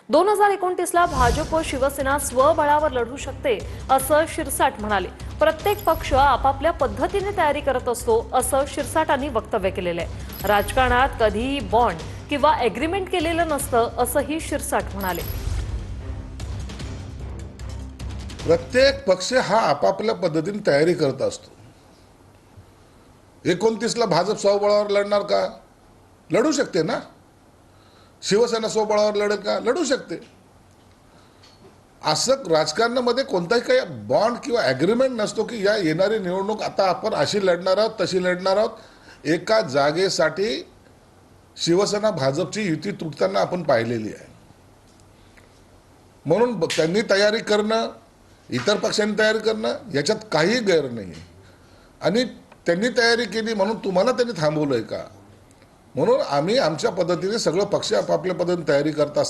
2029ला भाजप व शिवसेना स्वबळावर लढू शकते असं शिरसाट म्हणाले। प्रत्येक पक्ष आपापल्या पद्धतीने तयारी करत असतो असं शिरसाटांनी वक्तव्य केलेलं आहे। राजकारणात कधीही बॉन्ड किंवा एग्रीमेंट केलेलं नसतं असंही शिरसाट म्हणाले। प्रत्येक पक्ष हा आपापल्या पद्धतीने तयारी करत असतो। 29ला भाजप स्वबळावर लढणार का? लढू शकते ना। शिवसेना स्वबळावर लढेल का? लढू शकते। असं राजकारणामध्ये कोणताही काही बॉन्ड किंवा ॲग्रीमेंट नसतो की या येणारी निवडणूक आता आपण अशी लढणार आहोत तशी लढणार आहोत। एका जागेसाठी शिवसेना भाजपची युती तुटताना आपण पाहिलेली आहे। म्हणून त्यांनी तयारी करणं, इतर पक्षांनी तयारी करणं याच्यात काही गैर नाही आहे। आणि त्यांनी तयारी केली म्हणून तुम्हाला त्यांनी थांबवलंय का? म्हणून आम्ही आमच्या पद्धतीने सगळं पक्ष आपापल्या पद्धतीने तयारी करत असतात।